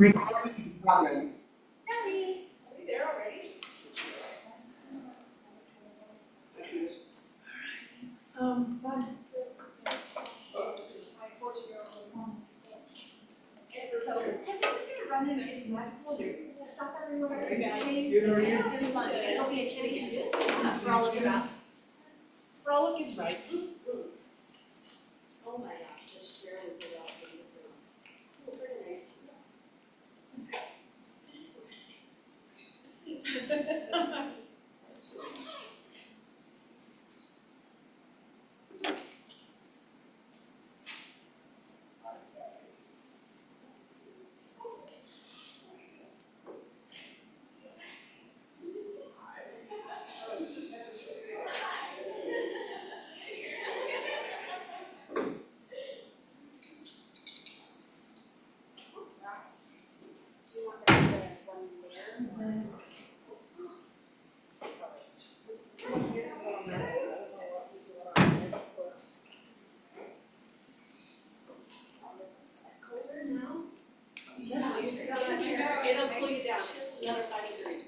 Recording in progress. Kelly, are we there already? Fun. My 14-year-old was home. So, because they're just gonna run in, it's magical, there's stuff everywhere, caves, and it's just fun, it'll be a kid again. Frolic about. Frolic is right. Oh my gosh, this chair was the wrong thing to sit on. Oh, very nice. It is worse. Do you want that one there? Colder now? It'll cool you down, another 5 degrees.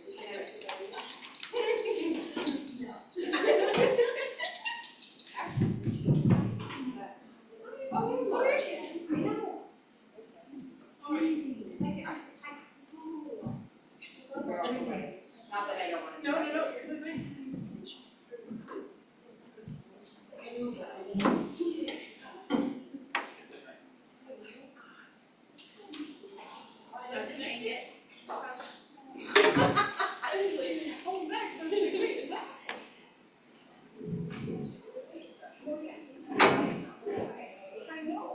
Not that I don't want to. No, you're good, man. Just change it. Oh, Max, I'm saying, wait, is that? I know.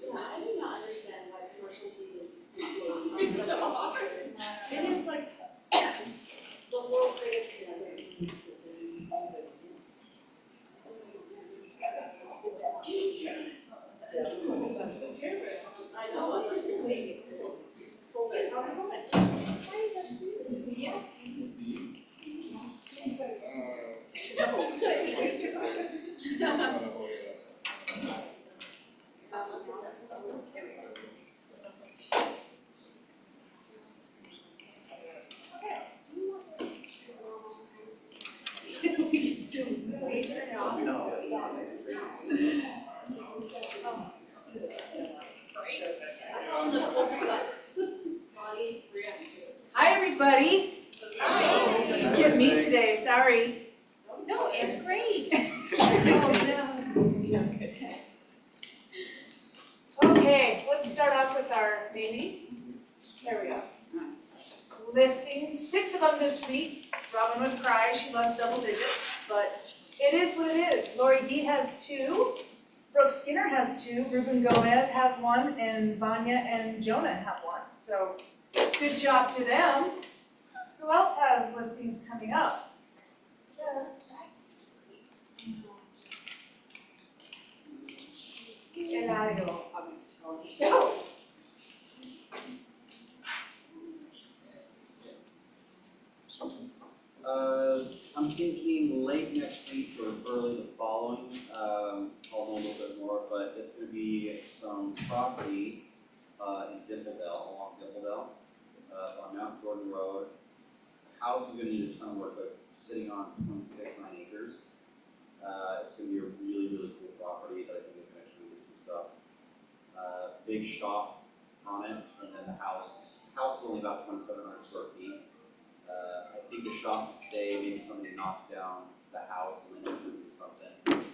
Yeah, I do not understand why commercial heating It's so hard. It is like the world's biggest killer. I know, I was like, wait. Hold it. How's it going? Why is that squeezing? Yes. Hi, everybody. Hi. You get me today, sorry. No, it's great. Okay, let's start off with our maybe. There we go. Listings, 6 of them this week. Robin would cry, she loves double digits, but it is what it is. Lori D has 2, Brooke Skinner has 2, Ruben Gomez has 1, and Vanya and Jonah have 1. So good job to them. Who else has listings coming up? Yes. Eladio. No. I'm thinking late next week or early the following. I'll know a little bit more, but it's going to be some property in Dimpledale, along Dimpledale. It's on Mount Jordan Road. The house is going to need a ton of work, but sitting on 26.9 acres. It's going to be a really, really cool property that I think is going to actually do some stuff. Big shop on it, and then the house. The house is only about 2,700 square feet. I think the shop can stay, maybe somebody knocks down the house and then you do something.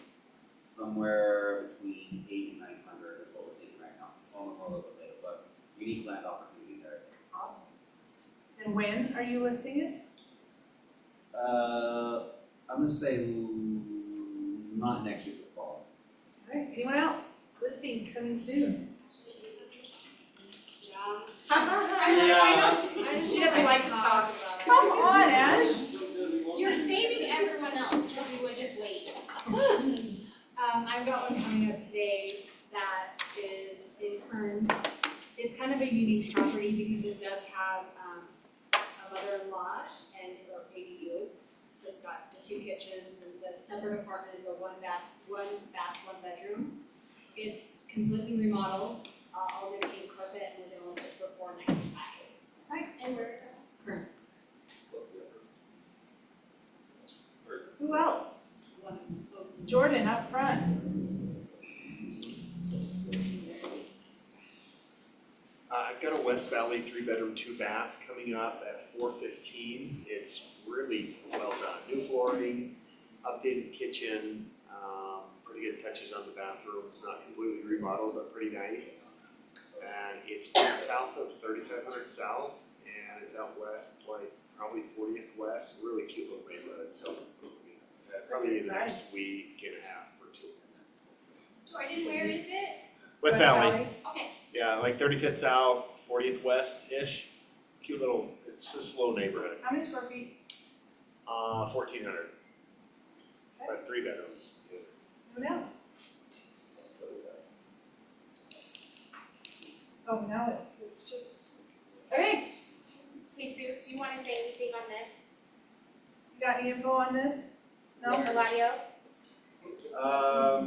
Somewhere between 800 and 900 is what we're thinking right now. I'll know more a little bit later, but unique land opportunity there. Awesome. And when are you listing it? I'm gonna say not next week, but fall. All right, anyone else? Listings coming soon. She doesn't like to talk about it. Come on, Ash. You're saving everyone else, so we would just wait. I've got one coming up today that is in Kearns. It's kind of a unique property because it does have a mother-in-law and her ADU. So it's got the 2 kitchens, and the separate apartment is a one bath, one bedroom. It's completely remodeled, all new paint carpet, and we're gonna list it for $495. Nice. And where is it? Current. Who else? One of those. Jordan up front. I've got a West Valley 3-bedroom, 2-bath coming up at $415. It's really well done. New flooring, updated kitchen, pretty good touches on the bathroom. It's not completely remodeled, but pretty nice. And it's just south of 3500 South, and it's out west, like probably 40th West. Really cute little neighborhood. So probably in the Nice. next week and a half or 2. Jordan, where is it? West Valley. Okay. Yeah, like 35th South, 40th West-ish. Cute little, it's a slow neighborhood. How many square feet? 1,400. But 3 bedrooms. Who knows? Oh, now it's just, okay, Jesus, do you wanna say anything on this? you got any info on this? No? Eladio?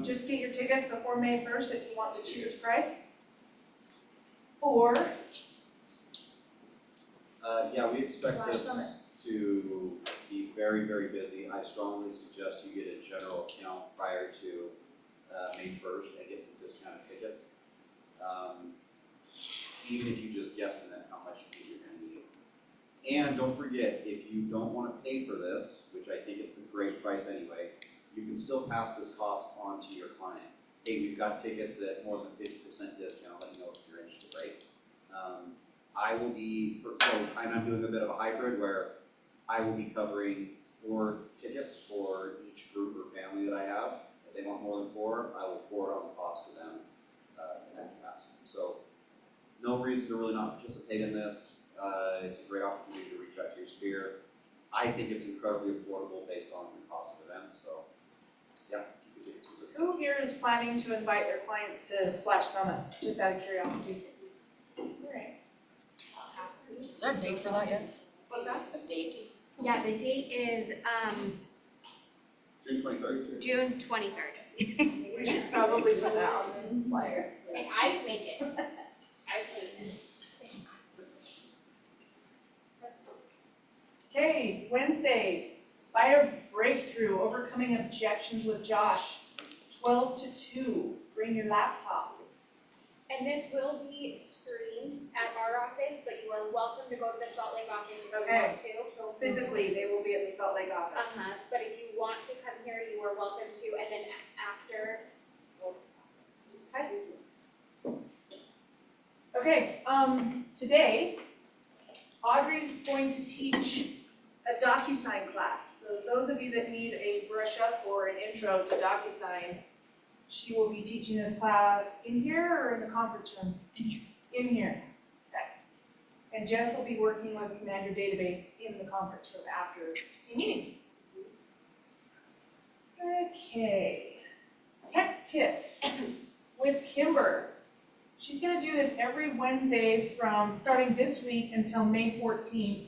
Just get your tickets before May 1st if you want the cheapest price. Or, Yeah, we expect Splash this Summit. to be very, very busy. I strongly suggest you get a general account prior to May 1st and get some discounted tickets. Even if you just guesstimate how much you think you're gonna need. And don't forget, if you don't wanna pay for this, which I think it's a great price anyway, you can still pass this cost on to your client. Hey, we've got tickets at more than 50% discount, let me know if you're interested, right? I will be, I'm doing a bit of a hybrid where I will be covering 4 tickets for each group or family that I have. If they want more than 4, I will forward on the cost to them in that capacity. So no reason to really not participate in this. It's a great opportunity to reach out to your sphere. I think it's incredibly affordable based on the cost of events, so yeah, keep your tickets. who here is planning to invite their clients to Splash Summit, just out of curiosity? Alright. Is there a date for that yet? What's that? A date? Yeah, the date is, June 23rd. June 23rd. We should probably put that on the flyer. And I can make it. I can make it. Okay, Wednesday, fire breakthrough, overcoming objections with Josh, 12 to 2, bring your laptop. And this will be streamed at our office, but you are welcome to go to the Salt Lake office if you Okay. want to. So physically, they will be at the Salt Lake office. But if you want to come here, you are welcome to, and then after, Okay, today, Audrey's going to teach a DocuSign class. So those of you that need a brush up or an intro to DocuSign, she will be teaching this class in here or in the conference room? In here. In here, okay. And Jess will be working with Command Your Database in the conference room after team meeting. Okay, tech tips with Kimber. She's gonna do this every Wednesday from starting this week until May 14th,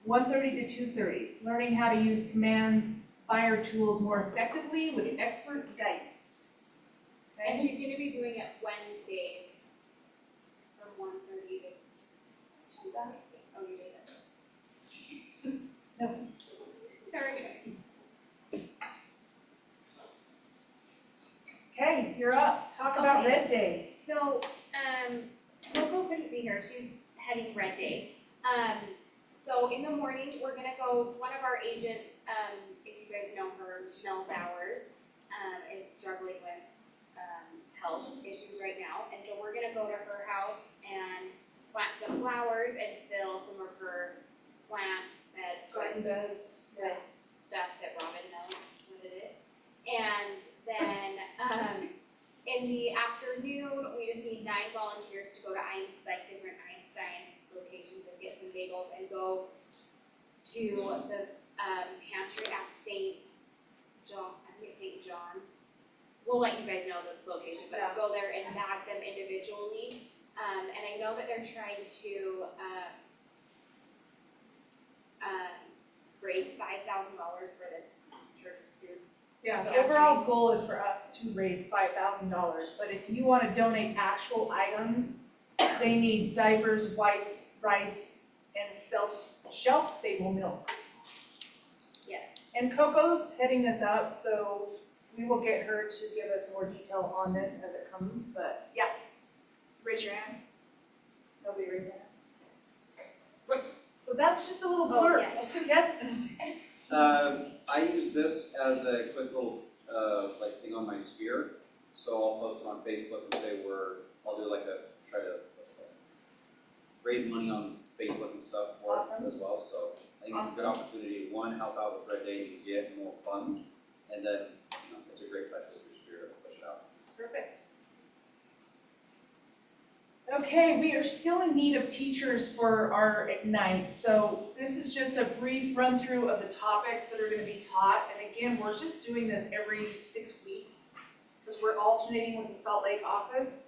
1:30 to 2:30, learning how to use commands, fire tools more effectively with expert guidance. and Okay? she's gonna be doing it Wednesdays from 1:30 to. Oh, you did it. No. Sorry. Okay, you're up. Talk about Okay. Red Day. So, Coco couldn't be here, she's heading Red Day. So in the morning, we're gonna go, one of our agents, if you guys know her, Mel Bowers, is struggling with, health issues right now. And so we're gonna go to her house and plant some flowers and fill some of her plant beds Garden beds. with stuff that Robin knows what it is. And then, in the afternoon, we just need 9 volunteers to go to different Einstein locations and get some bagels and go to the pantry at St. John, I think it's St. John's. We'll let you guys know the location, but Yeah. go there and bag them individually. And I know that they're trying to raise $5,000 for this Yeah, the Yeah, overall goal is for us to raise $5,000, but if you wanna donate actual items, they need diapers, wipes, rice, and shelf-stable milk. Yes. And Coco's heading this up, so we will get her to give us more detail on this as it comes, but yeah. Raise your hand. Nobody raise their hand. So that's just a little Oh, blurb. yes. Yes? I use this as a quick little, like thing on my sphere, so I'll post it on Facebook and say I'll do like try to, what's it called? Raise money on Facebook and stuff for Awesome. it as well, so I think it's a good opportunity to, one, help out with Red Day to get more funds, and then, it's a great place for your sphere to push it out. Perfect. Okay, we are still in need of teachers for our Ignite, so this is just a brief run through of the topics that are gonna be taught. And again, we're just doing this every 6 weeks, because we're alternating with the Salt Lake office.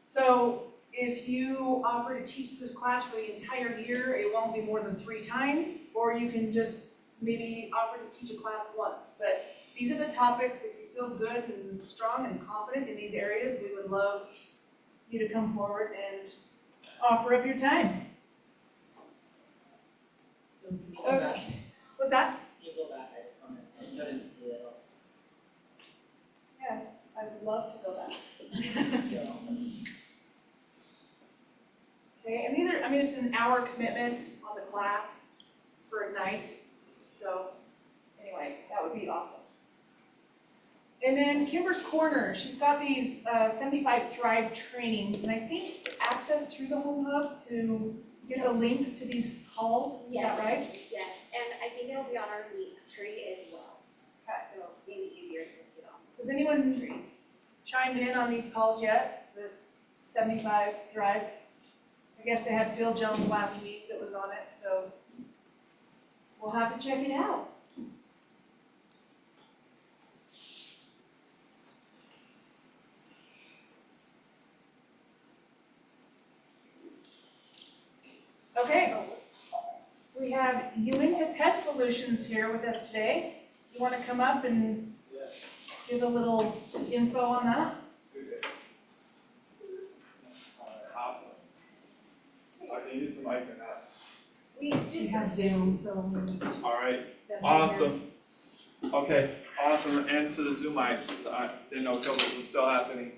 So if you offer to teach this class for the entire year, it won't be more than 3 times, or you can just maybe offer to teach a class once. But these are the topics. If you feel good and strong and confident in these areas, we would love you to come forward and offer up your time. Okay. What's that? You go back, I just wanted, I didn't see it all. Yes, I would love to go back. Okay, and these are, it's an hour commitment on the class for Ignite. So anyway, that would be awesome. And then Kimber's Corner, she's got these 75 Thrive trainings, and I think access through the Home Hub to get the links to these calls, is that right? Yes, and I think it'll be on our link tree as well. Okay. So maybe easier to just get on Has the anyone tree. chimed in on these calls yet? This 75 Thrive? I guess they had Phil Jones last week that was on it, so we'll have to check it out. Okay, we have Uinta Pest Solutions here with us today. You want to come up and give a little info on that? Awesome. I can use the mic or not. We We just, have Zoom, so. All right, awesome. Okay, awesome, and to the Zoomites, I didn't know COVID was still happening.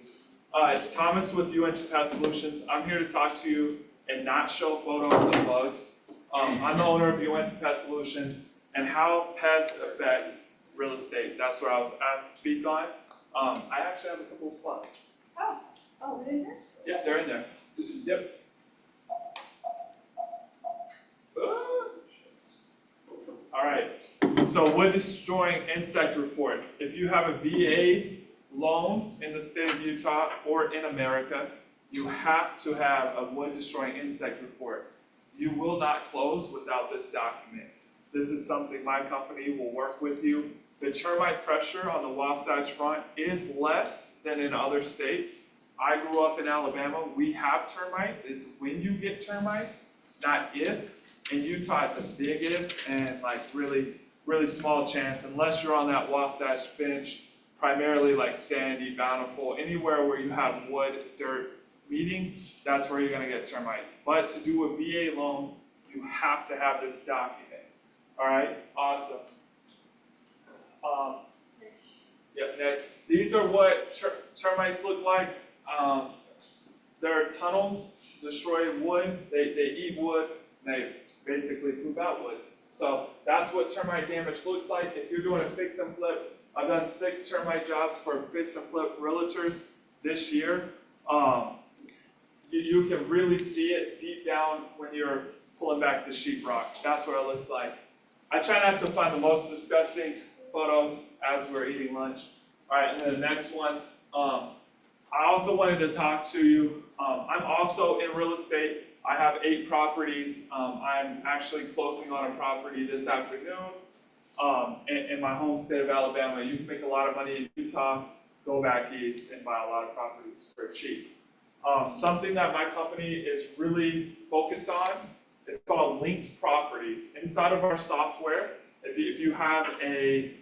It's Thomas with Uinta Pest Solutions. I'm here to talk to you and not show photos of bugs. I'm the owner of Uinta Pest Solutions and how pests affect real estate. That's what I was asked to speak on. I actually have a couple of slides. oh, what is this? Yeah, they're in there. Yep. All right, so wood destroying insect reports. If you have a VA loan in the state of Utah or in America, you have to have a wood destroying insect report. You will not close without this document. This is something my company will work with you. The termite pressure on the Wasatch Front is less than in other states. I grew up in Alabama. We have termites. It's when you get termites, not if. In Utah, it's a big if and like really, really small chance unless you're on that Wasatch Bench, primarily like Sandy, Bountiful, anywhere where you have wood, dirt meeting, that's where you're gonna get termites. But to do a VA loan, you have to have this document. All right, awesome. Yep, next. These are what termites look like. They're tunnels, destroy wood, they eat wood, and they basically poop out wood. So that's what termite damage looks like. If you're doing a fix and flip, I've done 6 termite jobs for fix and flip realtors this year. You can really see it deep down when you're pulling back the sheetrock. That's what it looks like. I try not to find the most disgusting photos as we're eating lunch. All right, and then the next one. I also wanted to talk to you. I'm also in real estate. I have 8 properties. I'm actually closing on a property this afternoon in my home state of Alabama. You can make a lot of money in Utah, go back east and buy a lot of properties for cheap. Something that my company is really focused on, it's called linked properties. Inside of our software, if you have a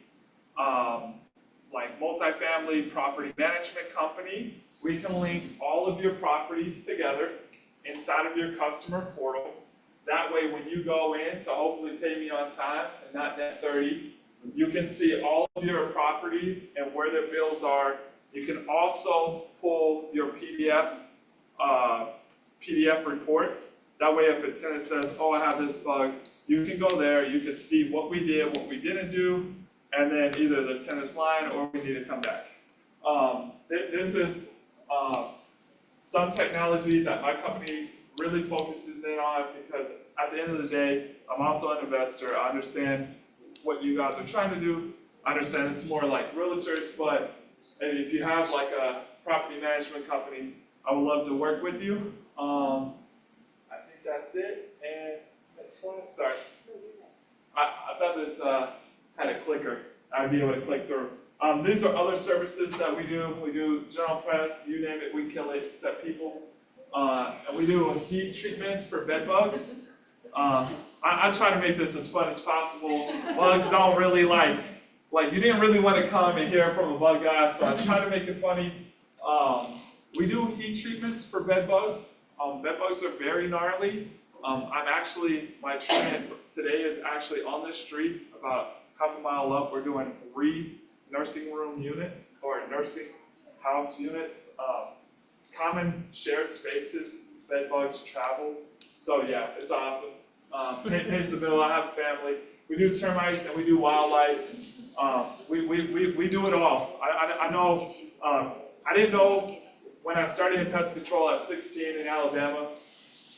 multifamily property management company. We can link all of your properties together inside of your customer portal. That way, when you go in to hopefully pay me on time and not net 30, you can see all of your properties and where their bills are. You can also pull your PDF reports. That way, if a tenant says, oh, I have this bug, you can go there, you can see what we did, what we didn't do, and then either the tenant's lying or we need to come back. This is some technology that my company really focuses in on, because at the end of the day, I'm also an investor. I understand what you guys are trying to do. I understand it's more like realtors, but if you have like a property management company, I would love to work with you. I think that's it. And next slide, sorry. I thought this had a clicker. I'd be able to click through. These are other services that we do. We do general press, you name it, we kill it except people. And we do heat treatments for bed bugs. I try to make this as fun as possible. Bugs don't really like you didn't really want to come and hear from a bug guy, so I try to make it funny. We do heat treatments for bed bugs. Bed bugs are very gnarly. My treatment today is actually on this street, about half a mile up. We're doing 3 nursing room units, or nursing house units. Common shared spaces, bed bugs travel. So yeah, it's awesome. Pays the bill, I have a family. We do termites and we do wildlife. We do it all. I know, I didn't know when I started in pest control at 16 in Alabama,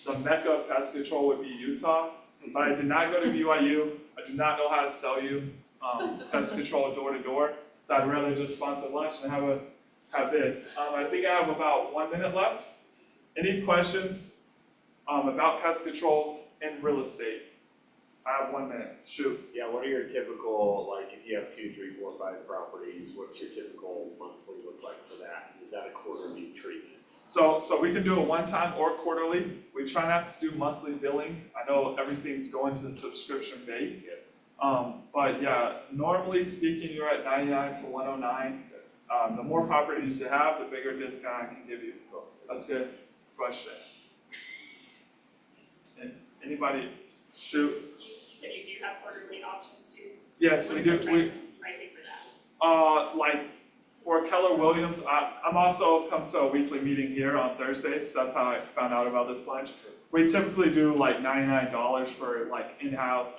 the mecca of pest control would be Utah, but I did not go to BYU. I do not know how to sell you pest control door to door, so I'd rather just sponsor lunch and have this. I think I have about 1 minute left. Any questions about pest control and real estate? I have 1 minute, shoot. Yeah, what are your typical, like if you have 2, 3, 4, 5 properties, what's your typical monthly look like for that? Is that a quarterly treatment? So we can do it one time or quarterly. We try not to do monthly billing. I know everything's going to subscription based. But yeah, normally speaking, you're at 99 to 109. The more properties you have, the bigger discount I can give you. That's a good question. And anybody, shoot. You said you do have quarterly options too? Yes, we do. Pricing for that? Like for Keller Williams, I'm also come to a weekly meeting here on Thursdays. That's how I found out about this lunch. We typically do like $99 for like in-house.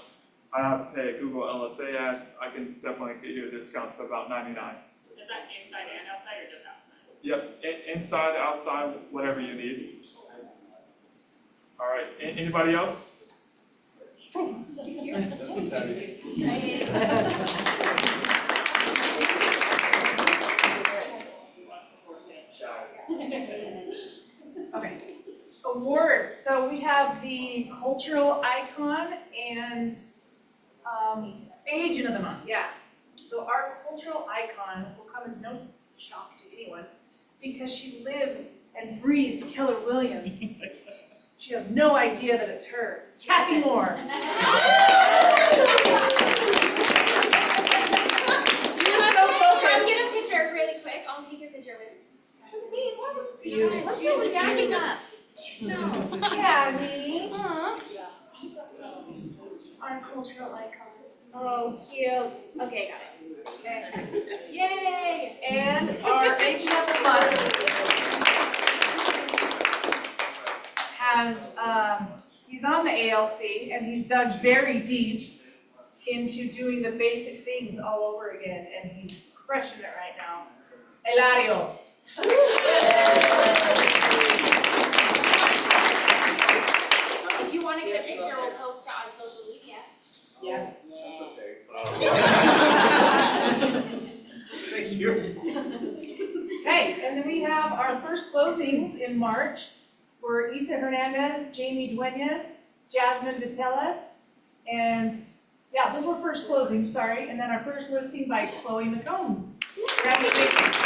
I don't have to pay a Google LSA ad. I can definitely get you a discount to about $99. Is that inside and outside or just outside? Yep, inside, outside, whatever you need. All right, anybody else? This was heavy. Okay. Awards, so we have the cultural icon and agent of the month, yeah. So our cultural icon will come as no shock to anyone because she lives and breathes Keller Williams. She has no idea that it's her. Kathy Moore. Come get a picture really quick. I'll take your picture with You. She's standing up. Kathy, Aw. our cultural icon. Oh, cute. Okay, got it. Yay! And our agent of the month has, he's on the ALC and he's dug very deep into doing the basic things all over again, and he's crushing it right now. Eladio. If you want to get a picture, we'll post it on social media. Yeah. Thank you. Okay, and then we have our first closings in March were Isa Hernandez, Jamie Duenas, Jasmine Vitella, and yeah, those were first closings, sorry, and then our first listing by Chloe McCombs. Congratulations.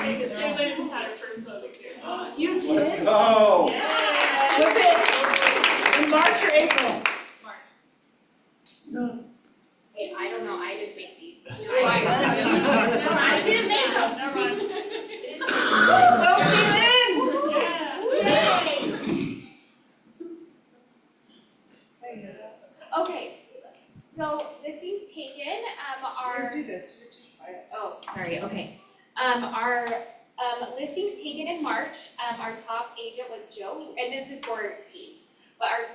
Susan had her first closing too. You did? Oh. Was it in March or April? March. No. Hey, I don't no, I didn't make these. I didn't make them. Never mind. Go Shannon! Okay, so listings taken, are. Do this, you're too quiet. Oh, sorry, okay. Our, listings taken in March, our top agent was Joe, and this is for teams. But our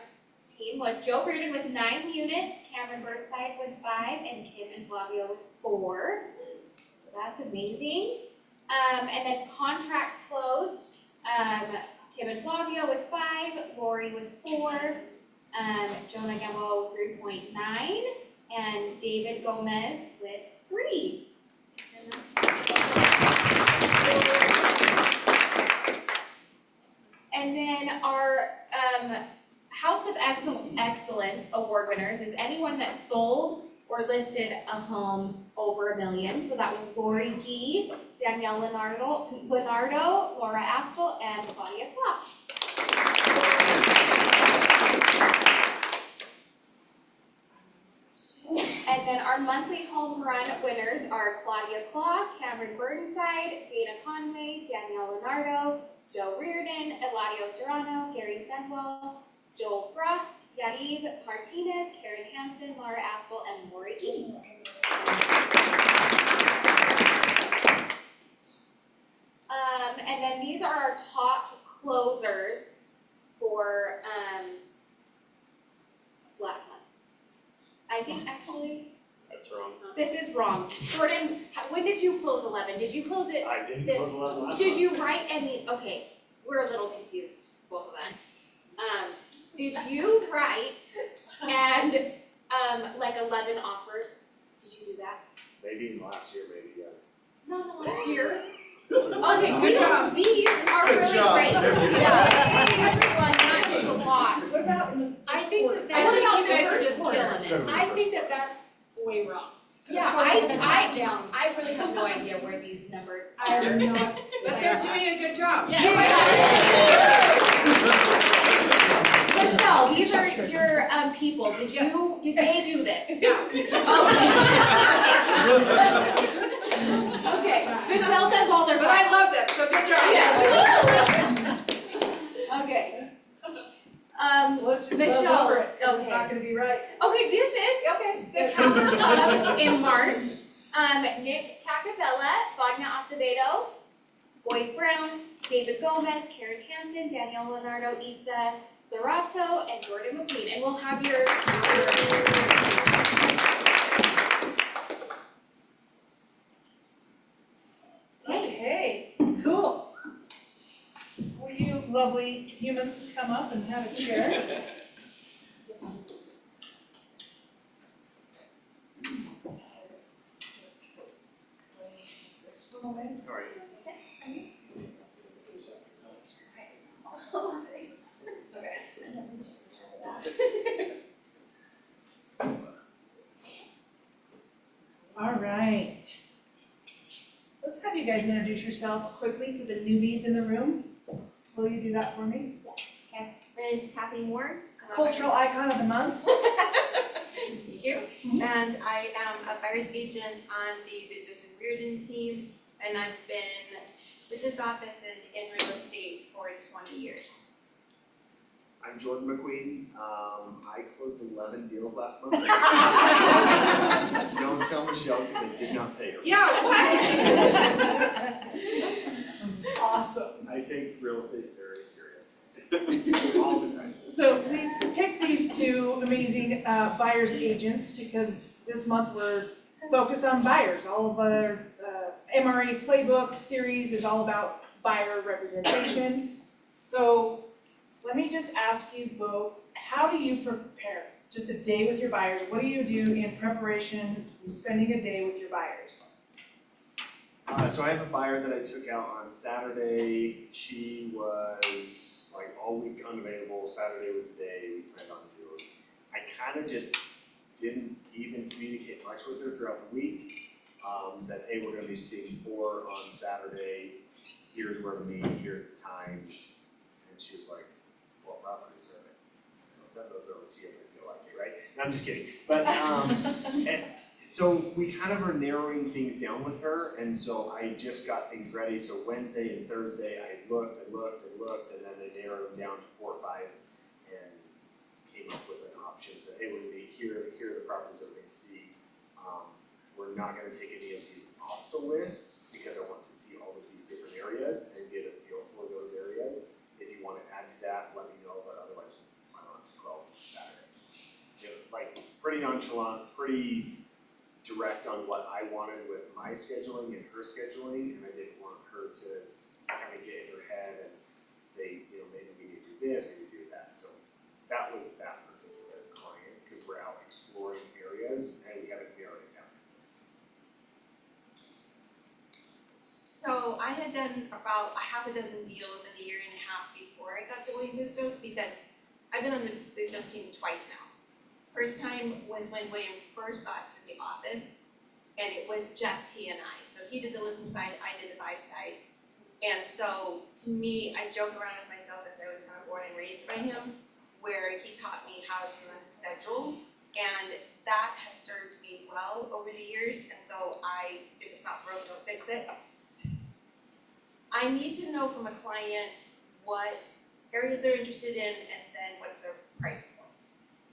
team was Joe Reardon with 9 units, Cameron Burnside with 5, and Kim and Flavio with 4. So that's amazing. And then contracts closed, Kim and Flavio with 5, Lori with 4, Jonah Gambo with 3.9, and David Gomez with 3. And then our House of Excellence award winners is anyone that sold or listed a home over $1 million. So that was Lori Gee, Danielle Leonardo, Laura Astle, and Claudia Klopp. And then our monthly home run winners are Claudia Claw, Cameron Burnside, Dana Conway, Danielle Leonardo, Joe Reardon, Eladio Serrano, Gary Sendwell, Joel Frost, Yariv Martinez, Karen Hansen, Laura Astle, and Lori Gee. And then these are our top closers for last month. I think actually, That's wrong. this is wrong. Jordan, when did you close 11? Did you close it? I didn't This- close 11 last Did month. you write any, okay, we're a little confused, both of us. Did you write and, like 11 offers? Did you do that? Maybe in the last year, maybe, yeah. Not the last year. Okay, Good job. These are Good really job. great. Yeah. Everyone, that is a lot. What about in the I think that I that's, think about you guys the are just first killing it. Good. I think that that's way wrong. Yeah, Down. I really have no idea where these numbers I are. am not. But they're doing a good job. Michelle, these are your people. Did they do this? Okay. Okay, Michelle does all their. But I love them, so good job. Okay. Let's just Michelle, buzz over it, 'cause it's okay. not gonna be right. Okay, this is Okay. the Counter Club in March. Nick Cacavella, Wagner Acevedo, Boyd Brown, David Gomez, Karen Hansen, Danielle Leonardo, Itza Zerato, and Jordan McQueen. And we'll have your Okay, cool. Will you lovely humans come up and have a chair? This one away. All right. All right. Let's have you guys introduce yourselves quickly for the newbies in the room. Will you do that for me? Yes, okay. My name's Kathy Moore. I'm a Cultural buyer's- icon of the month. Thank you. And I am a buyer's agent on the Business and Reardon team, and I've been with this office and in real estate for 20 years. I'm Jordan McQueen. I closed 11 deals last month. Don't tell Michelle because I did not pay her. Yeah, Awesome. I take real estate very seriously. All the time. So we picked these two amazing buyer's agents because this month we're focused on buyers. All of our MRA playbook series is all about buyer representation. So let me just ask you both, how do you prepare? Just a day with your buyers, what do you do in preparation and spending a day with your buyers? So I have a buyer that I took out on Saturday. She was like all week unavailable. Saturday was the day we planned on doing. I kind of just didn't even communicate much with her throughout the week. Said, hey, we're gonna be seeing 4 on Saturday. Here's where to meet, here's the time. And she was like, what properties are they? I'll send those over to you if you feel like it, right? No, I'm just kidding. But and So we kind of are narrowing things down with her, and so I just got things ready, so Wednesday and Thursday, I looked, and then I narrowed them down to 4 or 5, and came up with an option, said, hey, we're gonna be here are the properties that we're gonna see. We're not gonna take any of these off the list, because I want to see all of these different areas and get a feel for those areas. If you wanna add to that, let me know, but otherwise, why not 12 Saturday? You know, like, pretty nonchalant, pretty direct on what I wanted with my scheduling and her scheduling, and I didn't want her to kind of get in her head and say, you know, maybe we need to do this, maybe do that. So that was that particular client, because we're out exploring areas and we haven't narrowed it down. So I had done about a half a dozen deals in a year and a half before I got to William Bustos, because I've been on the Bustos team twice now. First time was when William first got to the office, and it was just he and I. So he did the listing side, I did the buy side. And so to me, I joke around with myself as I was kind of born and raised by him, where he taught me how to run a schedule, and that has served me well over the years. And so if it's not broke, don't fix it. I need to know from a client what areas they're interested in, and then what's their price point.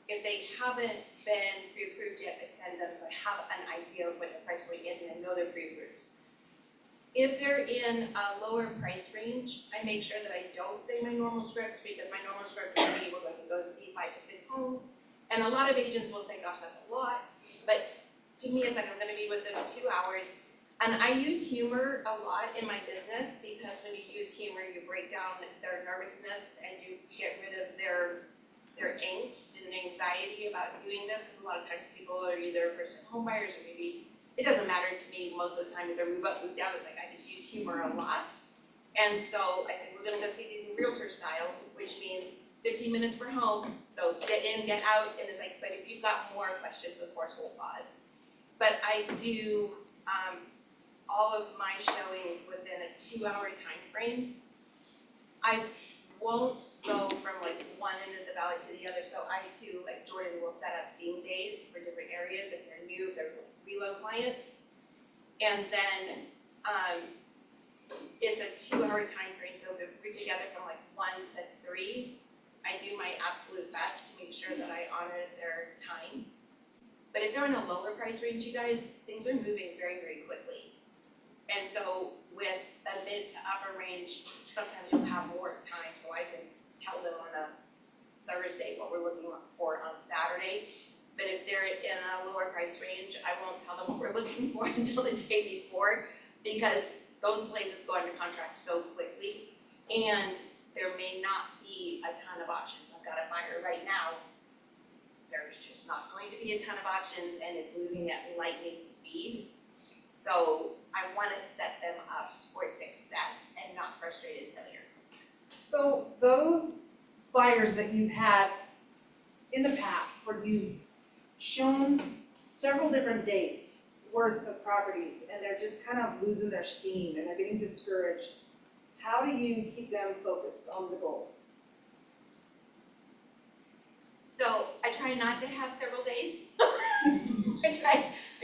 If they haven't been pre-approved yet, I send them so I have an idea of what the price point is and I know they're pre-approved. If they're in a lower price range, I make sure that I don't say my normal script, because my normal script would be, we're going to go see 5 to 6 homes. And a lot of agents will say, gosh, that's a lot. But to me, it's like, I'm gonna be with them in 2 hours. And I use humor a lot in my business, because when you use humor, you break down their nervousness and you get rid of their angst and anxiety about doing this, because a lot of times people are either first-time home buyers, or maybe, it doesn't matter to me most of the time if they're move up, move down. It's like I just use humor a lot. And so I said, we're gonna go see these in realtor style, which means 15 minutes per home, so get in, get out, and it's like, but if you've got more questions, of course, we'll pause. But I do all of my showings within a 2-hour time frame. I won't go from like one end of the valley to the other, so I too, like Jordan, will set up theme days for different areas if they're new, if they're reload clients. And then it's a 2-hour time frame, so if we're together from like 1 to 3, I do my absolute best to make sure that I honor their time. But if they're in a lower price range, you guys, things are moving very, very quickly. And so with a mid to upper range, sometimes you'll have more time, so I can tell them on a Thursday what we're looking for on Saturday. But if they're in a lower price range, I won't tell them what we're looking for until the day before, because those places go under contract so quickly, and there may not be a ton of options. I've got a buyer right now, there's just not going to be a ton of options, and it's moving at lightning speed. So I wanna set them up for success and not frustrated failure. So those buyers that you've had in the past, where you've shown several different days worth of properties, and they're just kind of losing their steam and they're getting discouraged, how do you keep them focused on the goal? So I try not to have several days. I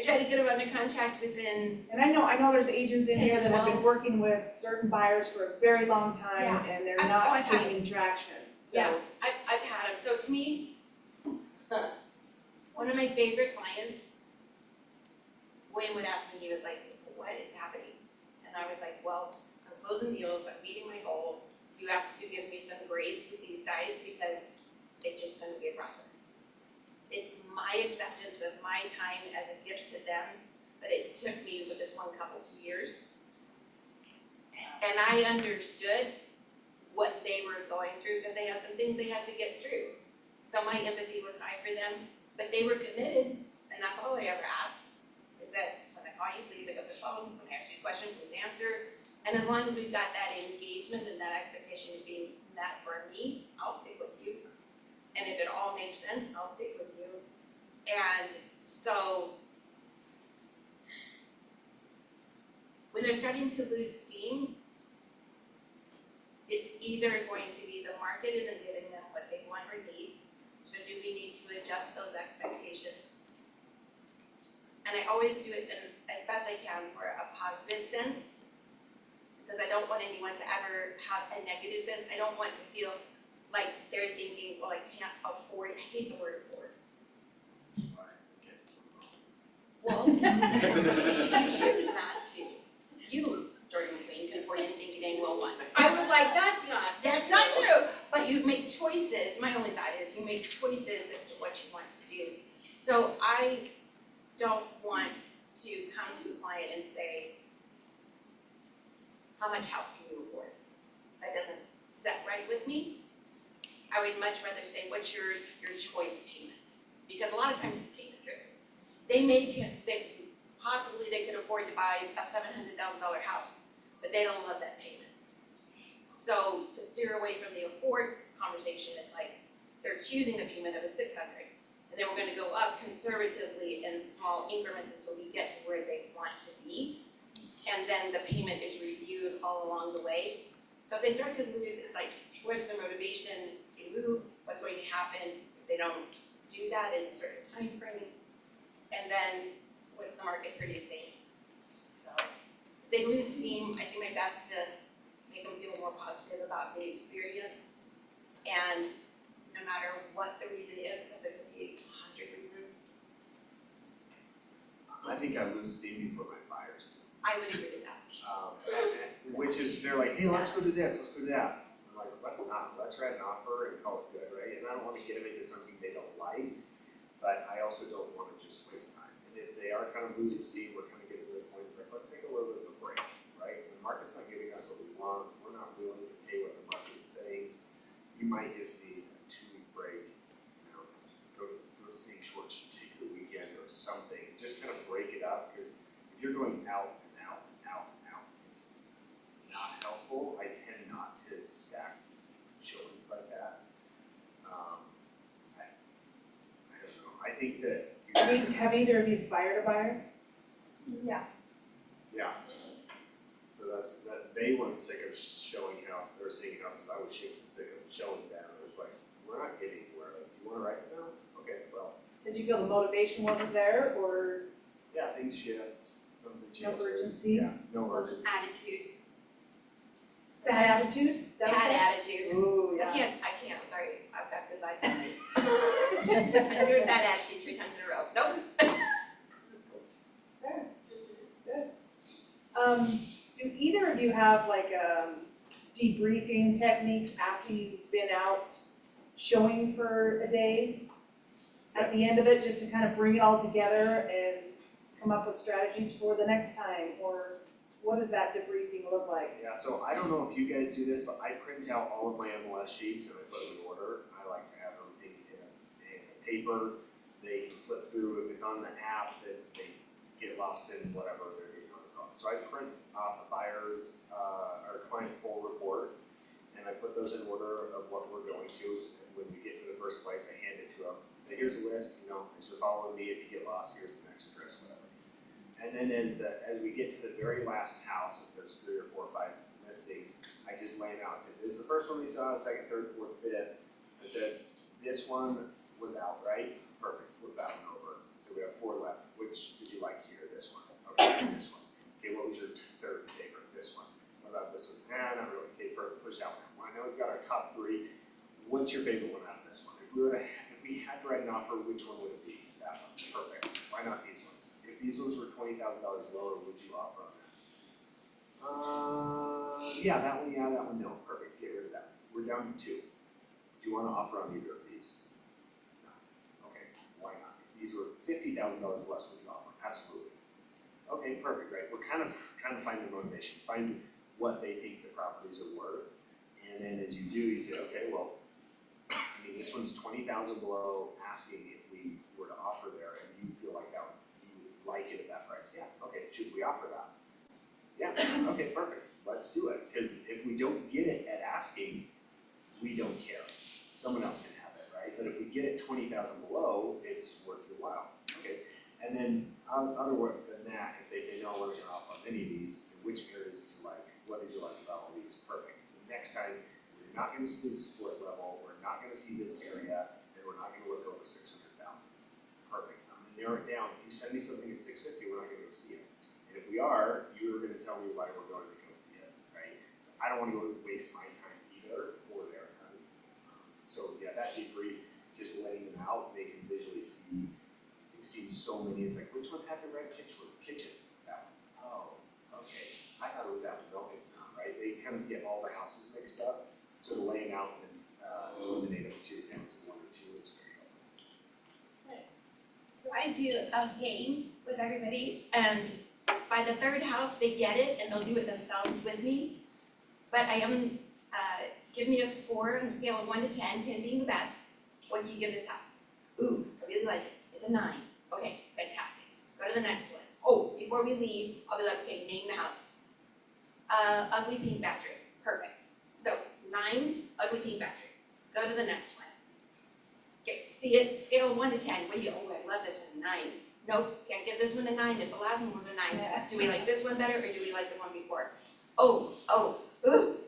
try to get them under contract within, And I know there's agents in 10 here to that have been 12. working with certain buyers for a very long time, Yeah. and they're I've not had it. gaining traction, so. yeah, I've had them. So to me, one of my favorite clients, William would ask me, he was like, what is happening? And I was like, well, I'm closing deals, I'm meeting my goals. You have to give me some grace with these guys, because it's just gonna be a process. It's my acceptance of my time as a gift to them, but it took me with this one couple 2 years. And I understood what they were going through, because they had some things they had to get through. So my empathy was high for them, but they were committed, and that's all I ever asked, is that when I call you, please pick up the phone, when I ask you a question, please answer. And as long as we've got that engagement and that expectation is being met for me, I'll stick with you. And if it all makes sense, I'll stick with you. And so when they're starting to lose steam, it's either going to be the market isn't giving them what they want or need. So do we need to adjust those expectations? And I always do it in as best I can for a positive sense, because I don't want anyone to ever have a negative sense. I don't want to feel like they're thinking, well, I can't afford, I hate the word afford. Well, choose not to. You, Jordan McLean, can afford anything today, well, one. I was like, that's not. That's not true, but you make choices, my only thought is you make choices as to what you want to do. So I don't want to come to a client and say, how much house can you afford? That doesn't set right with me. I would much rather say, what's your choice payment? Because a lot of times it's payment driven. Possibly they could afford to buy a $700,000 house, but they don't love that payment. So to steer away from the afford conversation, it's like they're choosing a payment of a $600, and then we're gonna go up conservatively in small increments until we get to where they want to be. And then the payment is reviewed all along the way. So if they start to lose, it's like, where's the motivation to move? What's going to happen if they don't do that in a certain time frame? And then what's the market producing? So if they lose steam, I do my best to make them feel more positive about the experience. And no matter what the reason is, because there could be 100 reasons, I think I lose steam before my buyers do. I would agree with that. Which is, they're like, hey, let's go do this, let's go do that. I'm like, let's not, let's write an offer and call it good, right? And I don't wanna get them into something they don't like, but I also don't wanna just waste time. And if they are kind of losing steam, we're kind of getting to the point, it's like, let's take a little bit of a break, right? When the market's not giving us what we want, we're not willing to pay what the market is saying. You might just need a 2-week break, go to Snake Shorts, take the weekend or something, just kind of break it up, because if you're going out and out and out and out, it's not helpful. I tend not to stack showings like that. I don't know, I think that Have either of you fired a buyer? Yeah. yeah. So that they weren't sick of showing houses or seeing houses, I was sick of showing them. It's like, we're not getting anywhere, like, do you wanna write it down? Okay, well, Did you feel the motivation wasn't there, or yeah, things shift, something changes. no urgency? Yeah, no urgency. Attitude. Bad attitude? Is that what you Bad said? attitude. Ooh, I yeah. can't, sorry, I've got good vibes tonight. I'm doing bad attitude 3 times in a row. Nope. Fair. Good. Do either of you have like debriefing techniques after you've been out showing for a day? At the end of it, just to kind of bring it all together and come up with strategies for the next time, or what does that debriefing look like? Yeah, so I don't know if you guys do this, but I print out all of my MLS sheets and I put them in order. I like to have everything in a paper. They can flip through, if it's on the app, then they get lost in whatever they're doing on the phone. So I print off a buyer's, or client full report, and I put those in order of what we're going to. And when we get to the first place, I hand it to them. So here's a list, as you're following me, if you get lost, here's the next address, whatever. And then as we get to the very last house, if there's 3 or 4 or 5 listings, I just lay them out and say, this is the first one we saw, second, third, fourth, fifth. I said, this one was out, right? Perfect, flip that one over. So we have 4 left. Which did you like here? This one. Okay, this one. Okay, what was your third favorite? This one. What about this one? Not really. Okay, perfect, push that one. Well, I know we've got our top 3. What's your favorite one out of this one? If we had to write an offer, which one would it be? That one. Perfect. Why not these ones? If these ones were $20,000 lower, would you offer on that? Yeah, that one, no. Perfect, get rid of that. We're down to 2. Do you wanna offer on either of these? No. Okay, why not? If these were $50,000 less, would you offer? Absolutely. Okay, perfect, right? We're kind of trying to find the motivation, find what they think the properties are worth. And then as you do, you say, okay, well, this one's 20,000 below asking if we were to offer there, and you feel like that you would like it at that price. Yeah, okay, should we offer that? Yeah, okay, perfect, let's do it. Because if we don't get it at asking, we don't care. Someone else can have it, right? But if we get it 20,000 below, it's worth your while. Okay, and then other work than that, if they say, no, we're not gonna offer any of these, say, which areas did you like? What did you like about all these? Perfect. The next time, we're not gonna see this split level, we're not gonna see this area, and we're not gonna look over 600,000. Perfect. I'm gonna narrow it down. If you send me something at 6:50, we're not gonna go see it. And if we are, you're gonna tell me why we're going to go see it, right? I don't wanna go waste my time either, or their time. So yeah, that debrief, just laying them out, they can visually see. We've seen so many, it's like, which one had the red kitchen? That one. Oh, okay. I thought it was that one. No, it's not, right? They kind of get all the houses mixed up. So to lay them out and eliminate them down to 1 or 2 is very helpful. So I do a game with everybody, and by the third house, they get it and they'll do it themselves with me. But I am, give me a score on a scale of 1 to 10, 10 being the best. What do you give this house? Ooh, I really like it. It's a 9. Okay, fantastic. Go to the next one. Oh, before we leave, I'll be like, okay, name the house. Ugly pink bathroom. Perfect. So 9, ugly pink bathroom. Go to the next one. See it, scale of 1 to 10. What do you, oh, I love this one, 9. Nope, can't give this one a 9 if the last one was a 9. Do we like this one better or do we like the one before? Oh,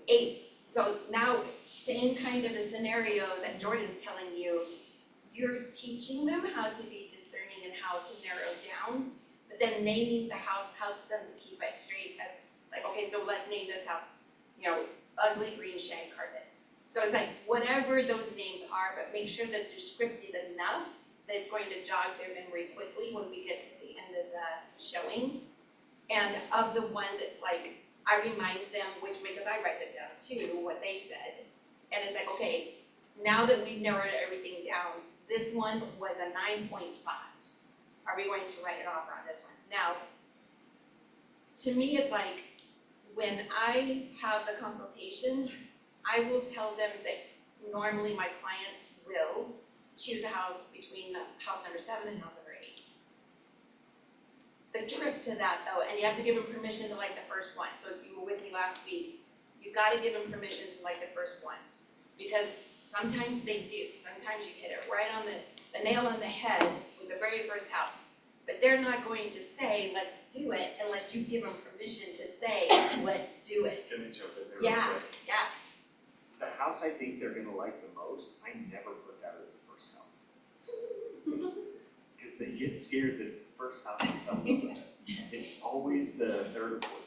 8. So now, same kind of a scenario that Jordan's telling you. You're teaching them how to be discerning and how to narrow down, but then naming the house helps them to keep it straight as, like, okay, so let's name this house, you know, ugly green shag carpet. So it's like, whatever those names are, but make sure they're descriptive enough that it's going to jog their memory quickly when we get to the end of the showing. And of the ones, it's like, I remind them which way, because I write them down too, what they said. And it's like, okay, now that we've narrowed everything down, this one was a 9.5. Are we going to write an offer on this one? Now, to me, it's like, when I have the consultation, I will tell them that normally my clients will choose a house between house number 7 and house number 8. The trick to that though, and you have to give them permission to like the first one. So if you were with me last week, you gotta give them permission to like the first one. Because sometimes they do, sometimes you hit it right on the nail on the head with the very first house. But they're not going to say, let's do it, unless you give them permission to say, let's do it. Can I jump in there real Yeah, quick? yeah. The house I think they're gonna like the most, I never put that as the first house. Because they get scared that it's the first house they fell in love with. It's always the third or fourth.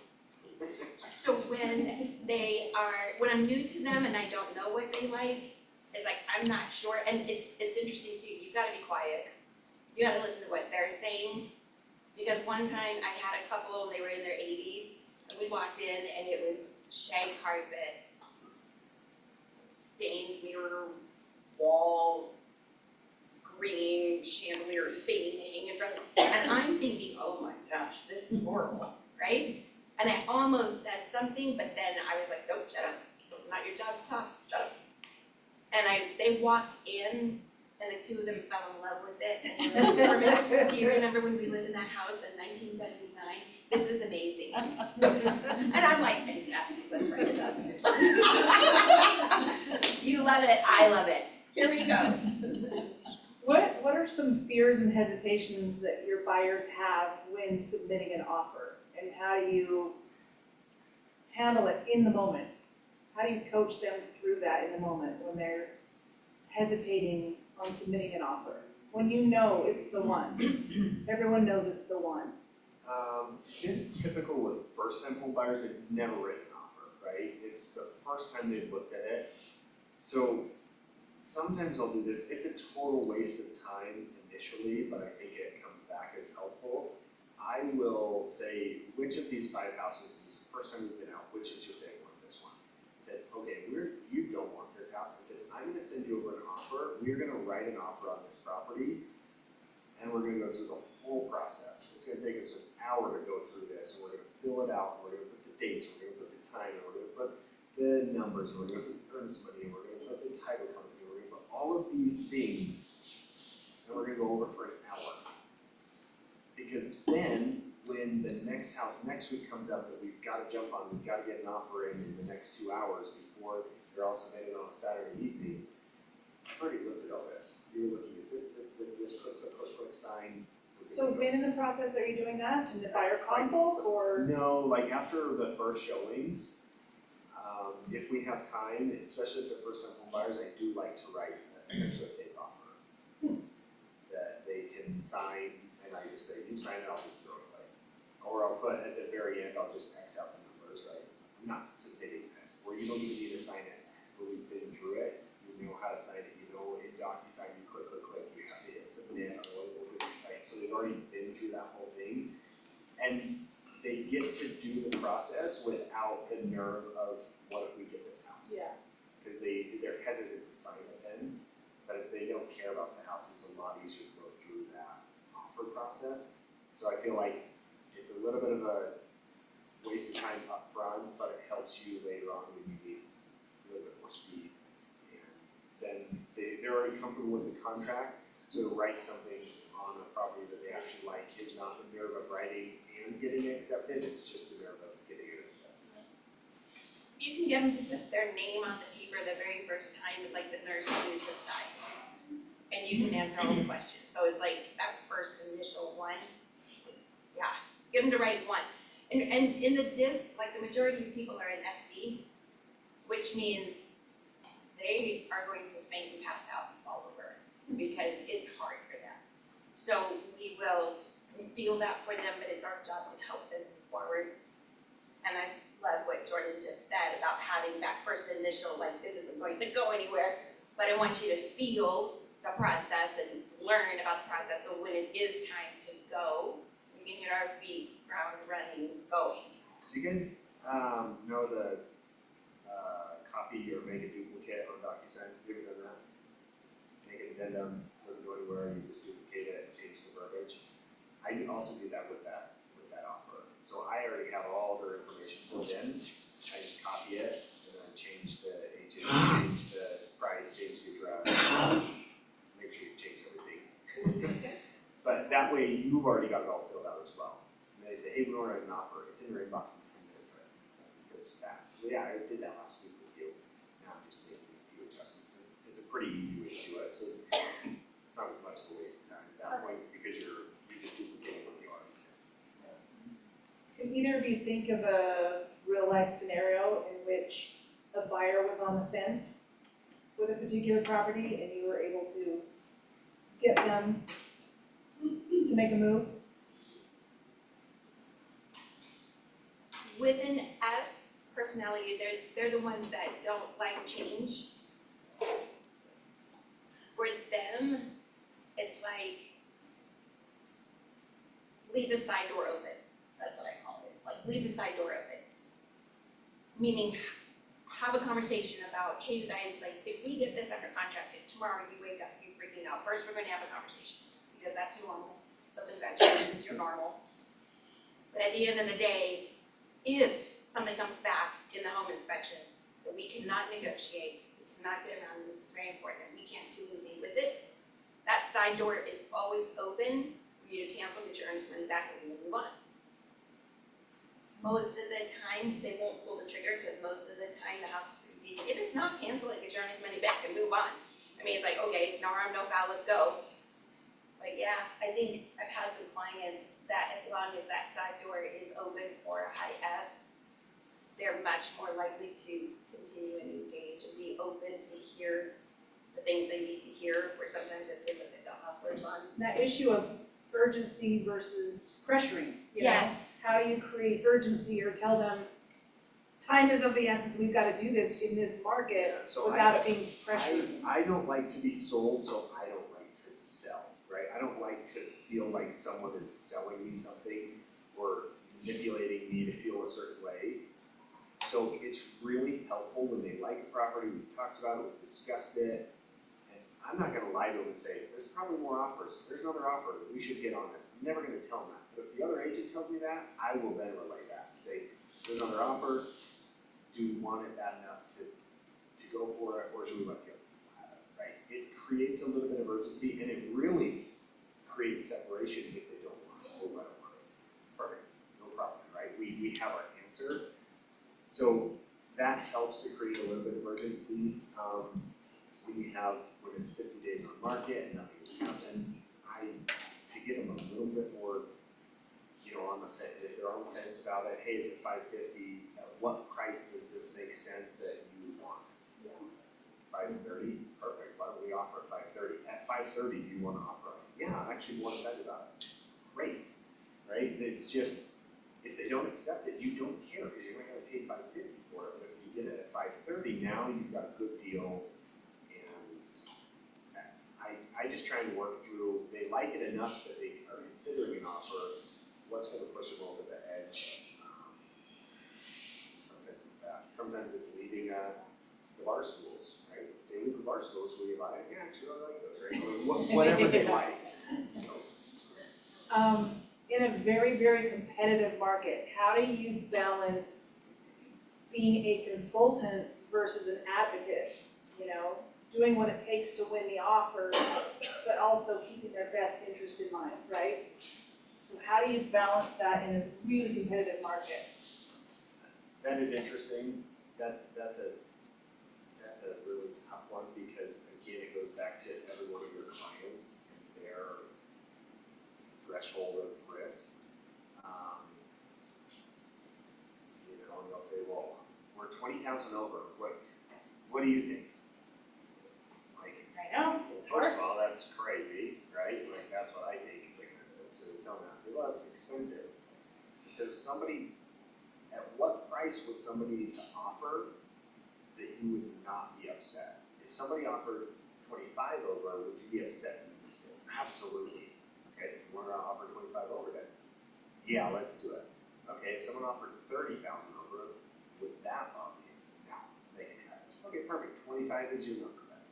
So when I'm new to them and I don't know what they like, it's like, I'm not sure, and it's interesting too, you gotta be quiet. You gotta listen to what they're saying, because one time I had a couple, and they were in their 80s, and we walked in and it was shag carpet, stained mirror, wall, green chandelier thing hanging from, and I'm thinking, oh my gosh, this is horrible, right? And I almost said something, but then I was like, nope, shut up. This is not your job to talk, shut up. And they walked in, and the two of them fell in love with it. And do you remember when we lived in that house in 1979? This is amazing. And I'm like, fantastic, let's write it up. You love it, I love it. Here we go. What are some fears and hesitations that your buyers have when submitting an offer? And how do you handle it in the moment? How do you coach them through that in the moment when they're hesitating on submitting an offer? When you know it's the one, everyone knows it's the one. This is typical with first-time home buyers that never written an offer, right? It's the first time they've looked at it. So sometimes I'll do this. It's a total waste of time initially, but I think it comes back as helpful. I will say, which of these 5 houses is the first time you've been out? Which is your favorite one? This one. I said, okay, you don't want this house. I said, I'm gonna send you over an offer. We're gonna write an offer on this property, and we're gonna go through the whole process. It's gonna take us an hour to go through this, and we're gonna fill it out, and we're gonna put the dates, and we're gonna put the time, and we're gonna put the numbers, and we're gonna put the earnest money, and we're gonna put the title company, and we're gonna put all of these things, and we're gonna go over for an hour. Because then, when the next house next week comes up that we've gotta jump on, we've gotta get an offer in the next 2 hours before they're all submitted on a Saturday evening, I've already looked at all this. You're looking at this, click, sign. So when in the process are you doing that? In the buyer consult or? No, like after the first showings, if we have time, especially for first-time home buyers, I do like to write essentially a fake offer that they can sign I just say, you sign it, I'll just throw it away. Or I'll put at the very end, I'll just X out the numbers, right? I'm not submitting this, or you don't even need to sign it, but we've been through it, you know how to sign it, you know in DocuSign, you click, you have to hit submit, otherwise it will be, right? So they've already been through that whole thing. And they get to do the process without the nerve of, what if we get this house? Yeah. Because they're hesitant to sign a pen, but if they don't care about the house, it's a lot easier to go through that offer process. So I feel like it's a little bit of a waste of time up front, but it helps you later on when you need a little bit more speed. And then they're already comfortable with the contract, so to write something on a property that they actually like is not the nerve of writing and getting it accepted, it's just the nerve of getting it accepted. You can get them to put their name on the paper the very first time, it's like the nurse juice side. And you can answer all the questions, so it's like that first initial one, yeah, get them to write once. And in the disc, like the majority of people are in SC, which means they are going to faint and pass out and fall over, because it's hard for them. So we will feel that for them, but it's our job to help them move forward. And I love what Jordan just said about having that first initial, like, this isn't going to go anywhere, but I want you to feel the process and learn about the process, so when it is time to go, we can hit our feet, ground running, going. Do you guys know the copy or make a duplicate on DocuSign? Have you ever done that? Make an addendum, doesn't go anywhere, you just duplicate it, change the verbiage. I can also do that with that offer. So I already have all their information filled in, I just copy it, and then change the agent, change the price, change the address, make sure you change everything. But that way, you've already got it all filled out as well. And they say, hey, we want to write an offer, it's in your inbox in 10 minutes, right? It's good, it's fast. Well, yeah, I did that last week with you, now I'm just making a few adjustments. It's a pretty easy way to do it, so it's not as much of a waste of time at that point, because you're just duplicating what you already did. Can either of you think of a real life scenario in which a buyer was on the fence with a particular property and you were able to get them to make a move? With an S personality, they're the ones that don't like change. For them, it's like, leave the side door open, that's what I call it, like leave the side door open. Meaning, have a conversation about, hey you guys, like if we get this under contract and tomorrow you wake up, you're freaking out, first we're gonna have a conversation, because that's normal, so congratulations, you're normal. But at the end of the day, if something comes back in the home inspection that we cannot negotiate, we cannot get around, and this is very important, we can't do anything with it, that side door is always open for you to cancel, get your earnest money back, and we will move on. Most of the time, they won't pull the trigger, because most of the time the house is pretty decent. If it's not, cancel it, get your earnest money back and move on. I mean, it's like, okay, no harm, no foul, let's go. But yeah, I think I've had some clients that as long as that side door is open for a high S, they're much more likely to continue and engage and be open to hear the things they need to hear, where sometimes it feels like they've got mufflers on. That issue of urgency versus pressuring, you know? Yes. How do you create urgency or tell them, time is of the essence, we've gotta do this in this market Yeah, so without it being pressured? I don't like to be sold, so I don't like to sell, right? I don't like to feel like someone is selling me something or manipulating me to feel a certain way. So it's really helpful when they like a property, we've talked about it, we've discussed it, and I'm not gonna lie to them and say, there's probably more offers, there's another offer, we should get on this. I'm never gonna tell them that, but if the other agent tells me that, I will then relay that and say, there's another offer, do you want it bad enough to go for it, or should we let the other people have it, right? It creates a little bit of urgency, and it really creates separation if they don't want it. Oh, I don't want it. Perfect, no problem, right? We have our answer. So that helps to create a little bit of urgency. When it's 50 days on market and nothing's happened, to give them a little bit more, on the fence, if they're on the fence about it, hey, it's at $550, at what price does this make sense that you want? $530, perfect, why don't we offer at $530? At $530, do you wanna offer it? Yeah, I'm actually more excited about it. great, right? It's just, if they don't accept it, you don't care, because you're not gonna pay $5.50 for it, but if you get it at $5.30, now you've got a good deal. And I just try and work through, they like it enough that they are considering an offer, what's gonna push them over the edge. Sometimes it's that, sometimes it's leaving the bar stools, right? They leave the bar stools, will you buy it? Yeah, actually, I like those, right? Whatever they like, so. In a very, very competitive market, how do you balance being a consultant versus an advocate? You know, doing what it takes to win the offer, but also keeping their best interest in mind, right? So how do you balance that in a really competitive market? That is interesting. That's a really tough one, because again, it goes back to every one of your clients and their threshold of risk. You know, and they'll say, well, we're 20,000 over, what do you think? Like, I know, it's hard. first of all, that's crazy, right? Like, that's what I think looking at this, so they tell me, I say, well, it's expensive. So if somebody, at what price would somebody to offer that you would not be upset? If somebody offered 25 over, would you be upset and missed it? Absolutely. Okay, if you want to offer 25 over, then yeah, let's do it. Okay, if someone offered 30,000 over, would that bother you? No, they can have it. Okay, perfect, 25 is your number then.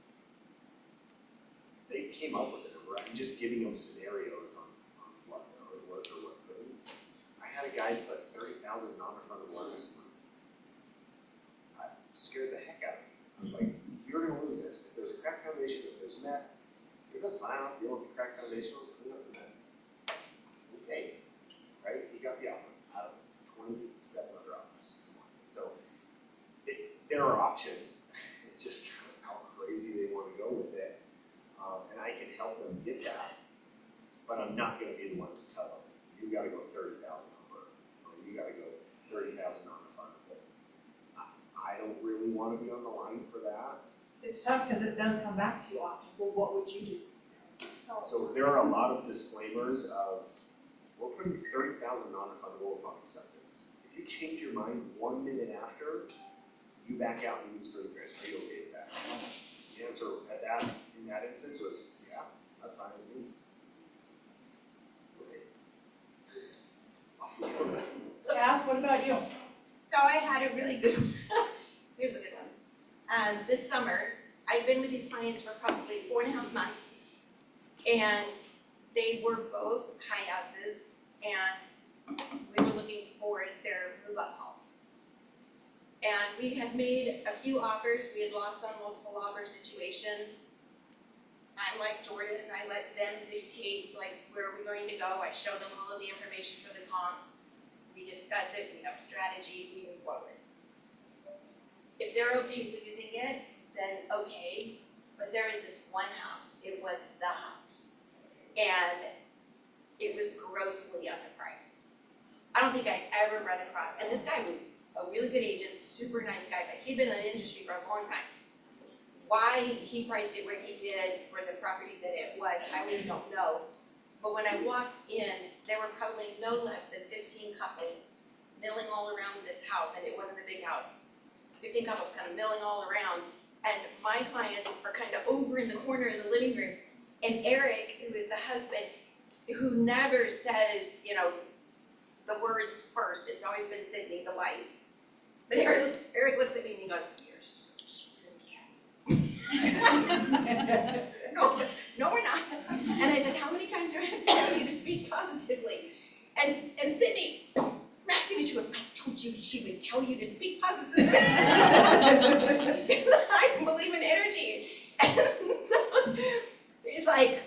They came up with a number, I'm just giving them scenarios on what could work or what couldn't. I had a guy put 30,000 non-refundable earnest money. That scared the heck out of me. I was like, you're gonna lose this. If there's a crack foundation, if there's meth, because that's fine, I'll deal with the crack foundation, I'll clean up the meth. Okay, right? He got the offer out of 27 other offers. So there are options. It's just kind of how crazy they want to go with it. And I can help them get that, but I'm not gonna be the one to tell them, you gotta go 30,000 over, or you gotta go 30,000 non-refundable. I don't really wanna be on the line for that. It's tough because it does come back to you often. Well, what would you do? So there are a lot of disclaimers of, we're putting 30,000 non-refundable upon acceptance. If you change your mind 1 minute after, you back out and lose 30 grand. Are you okay with that? The answer in that instance was, yeah, that's fine with me. Okay. Off we go. Yeah, what about you? So I had a really good, here's a good one. This summer, I've been with these clients for probably 4.5 months, and they were both high S's, and we were looking for their move-up home. And we had made a few offers, we had lost on multiple offer situations. I'm like Jordan, I let them dictate like where are we going to go, I show them all of the information for the comps. We discuss it, we have strategy, we move forward. If they're okay losing it, then okay, but there is this one house, it was the house. And it was grossly underpriced. I don't think I'd ever run across, and this guy was a really good agent, super nice guy, but he'd been in the industry for a long time. Why he priced it where he did for the property that it was, I really don't know. But when I walked in, there were probably no less than 15 couples milling all around this house, and it wasn't a big house. 15 couples kind of milling all around, and my clients are kind of over in the corner in the living room, and Eric, who is the husband, who never says, you know, the words first, it's always been Sydney, the wife. But Eric looks at me and he goes, you're so screwed, Kathy. No, we're not. And I said, how many times do I have to tell you to speak positively? And Sydney smacks him and she goes, I told you she would tell you to speak positively. I believe in energy. And so he's like,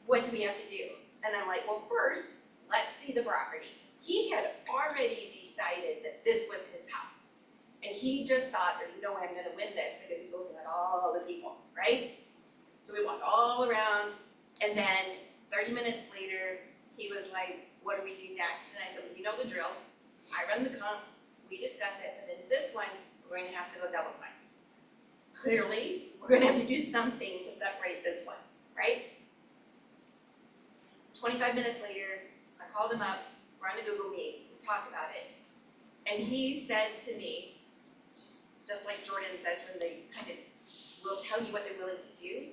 what do we have to do? And I'm like, well, first, let's see the property. He had already decided that this was his house. And he just thought, there's no way I'm gonna win this because he's looking at all the people, right? So we walked all around, and then 30 minutes later, he was like, what do we do next? And I said, well, you know the drill. I run the comps, we discuss it, but in this one, we're going to have to go double time. Clearly, we're gonna have to do something to separate this one, right? 25 minutes later, called him up, we're on a Google Meet, we talked about it. And he said to me, just like Jordan says when they kind of will tell you what they're willing to do,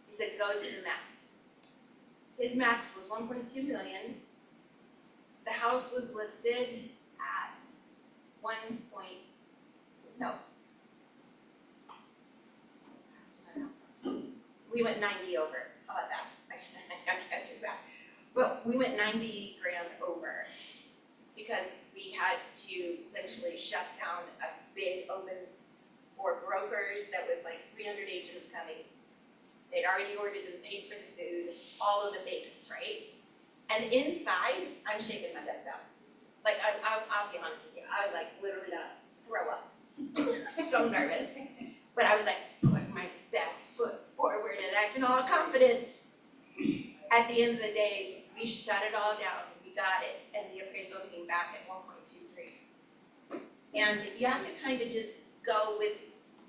he said, go to the max. His max was 1.2 million. The house was listed at we went 90 over, how about that? I can't do that. But we went 90 grand over because we had to essentially shut down a big open for brokers that was like 300 agents coming. They'd already ordered and paid for the food, all of the things, right? And inside, I'm shaking my guts out. Like, I'll be honest with you, I was like literally gonna throw up. So nervous. But I was like, putting my best foot forward and acting all confident. At the end of the day, we shut it all down, we got it, and the appraisal came back at 1.23. And you have to kind of just go with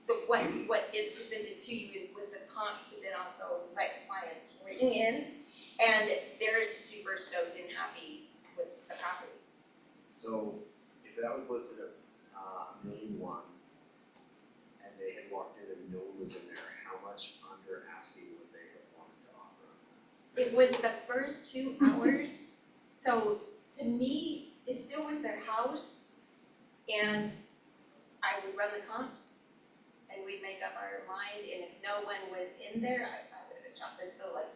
the what is presented to you with the comps, but then also let clients ring in, and they're super stoked and happy with the property. So if that was listed at $1.1 million and they had walked in and no one was in there, how much under asking would they have wanted to offer on that? It was the first 2 hours, so to me, it still was their house, and I would run the comps, and we'd make up our mind, and if no one was in there, I would have chopped this, so like,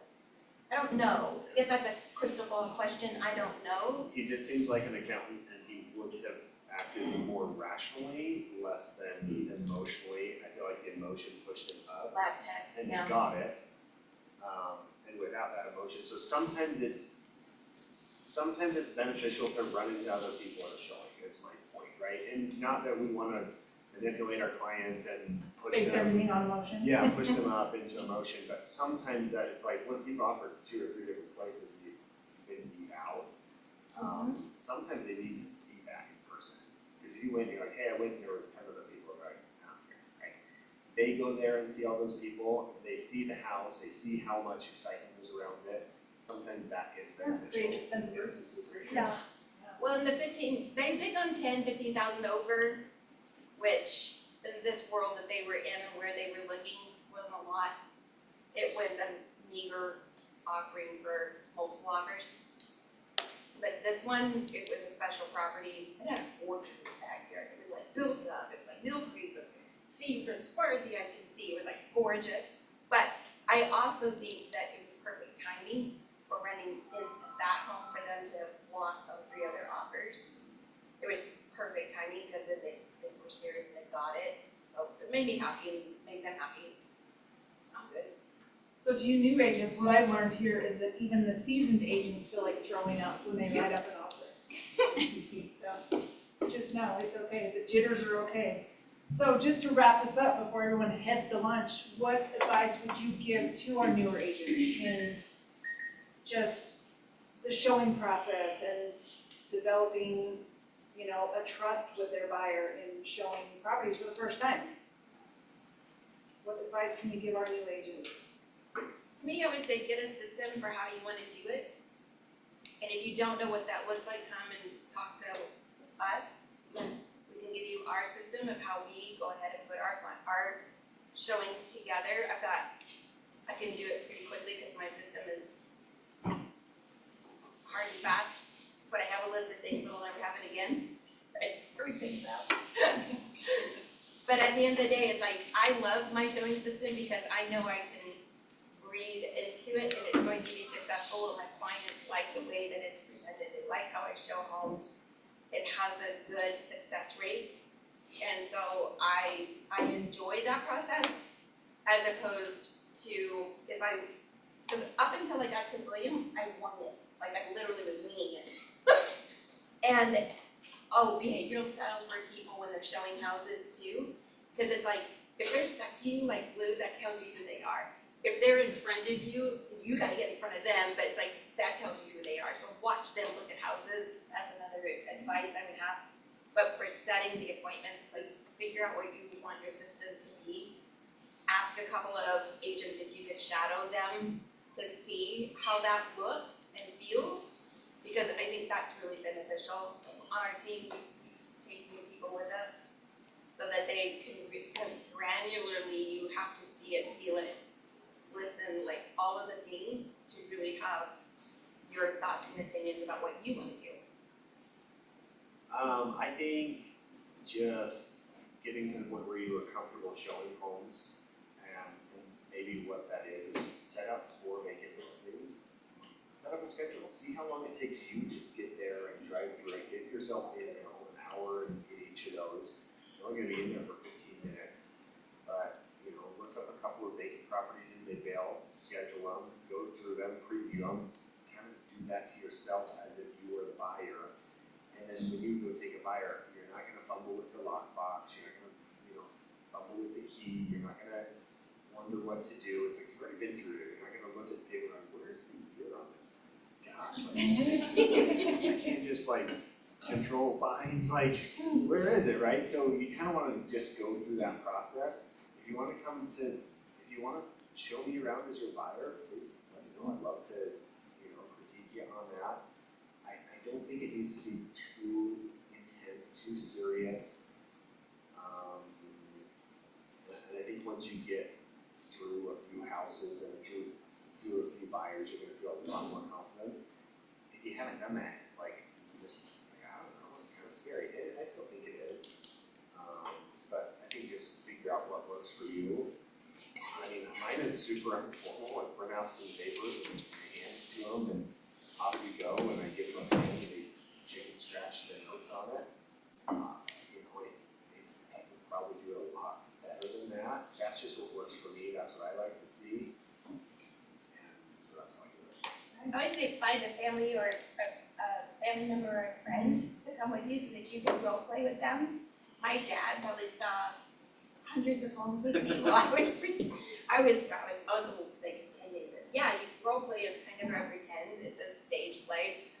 I don't know, I guess that's a crystal ball question, I don't know. He just seems like an accountant and he would have acted more rationally, less than emotionally. I feel like the emotion pushed him up Lab tech, and yeah. he got it. And without that emotion, so sometimes it's beneficial to run into other people at a showing, is my point, right? And not that we wanna manipulate our clients and push Base them. everything on emotion. Yeah, push them up into emotion, but sometimes that it's like, look, you've offered 2 or 3 different places, you've been beat out. Sometimes they need to see that in person, because if you went and you're like, hey, I went and there was 10 other people, right, out here, right? They go there and see all those people, they see the house, they see how much excitement is around it, sometimes that is beneficial. Creates a sense of urgency for sure. Yeah. Well, in the 15, they gone 15,000 over, which in this world that they were in and where they were looking wasn't a lot. It was a meager offering for multiple offers. But this one, it was a special property. It had a orchard in the backyard. It was like built up. It was like Mill Creek with sea for as far as the eye can see. It was like gorgeous. But I also think that it was perfect timing for running into that home for them to have lost on 3 other offers. It was perfect timing because then they were serious and they got it. So it made me happy and made them happy. I'm good. So to you new agents, what I've learned here is that even the seasoned agents feel like throwing up when they write up an offer. So just know, it's okay, the jitters are okay. So just to wrap this up before everyone heads to lunch, what advice would you give to our newer agents in just the showing process and developing, you know, a trust with their buyer in showing properties for the first time? What advice can you give our new agents? To me, I would say get a system for how you want to do it. And if you don't know what that looks like, come and talk to us, because we can give you our system of how we go ahead and put our showings together. I can do it pretty quickly because my system is hard and fast, but I have a list of things that will never happen again. I screw things up. But at the end of the day, it's like, I love my showing system because I know I can breathe into it and it's going to be successful, and my clients like the way that it's presented. They like how I show homes. It has a good success rate. And so I enjoy that process as opposed to because up until I got to William, I won it. Like I literally was winging it. And behavioral styles for people when they're showing houses too. Because it's like, if they're stuck to you like glue, that tells you who they are. If they're in front of you, you gotta get in front of them, but it's like, that tells you who they are. So watch them look at houses. That's another advice I would have. But for setting the appointments, it's like, figure out what you want your system to be. Ask a couple of agents if you could shadow them to see how that looks and feels. because I think that's really beneficial on our team. We take new people with us so that they can, because granularly you have to see it, feel it, listen, like all of the things to really have your thoughts and opinions about what you want to do. I think just getting to the point where you are comfortable showing homes and maybe what that is set up 4 vacant listings. Set up a schedule, see how long it takes you to get there and drive through it, give yourself an hour in each of those. You're only gonna be in there for 15 minutes, but look up a couple of vacant properties in Midvale, schedule them, go through them, preview them, kind of do that to yourself as if you were the buyer. And then when you go take a buyer, you're not gonna fumble with the lockbox, you're not gonna, fumble with the key, you're not gonna wonder what to do. It's like you've already been through it, you're not gonna look at the paper and where's the year on this? Gosh, I can't just control find, where is it, right? So you kind of want to just go through that process. If you want to show me around as your buyer, please let me know. I'd love to, critique you on that. I don't think it needs to be too intense, too serious. And I think once you get through a few houses and through a few buyers, you're gonna feel a lot more confident. If you haven't done that, it's I don't know, it's kind of scary. I still think it is. But I think just figure out what works for you. I mean, mine is super informal. I print out some papers and hand it to them, and off we go. And I give them a pen, and they chicken scratch the notes on it. I could probably do a lot better than that. That's just what works for me. That's what I like to see. And so that's how I do it. I would say find a family or a family member or a friend to come with you so that you can role play with them. My dad probably saw hundreds of homes with me while I was won't say continue, but yeah, role play is kind of a pretend, it's a stage play.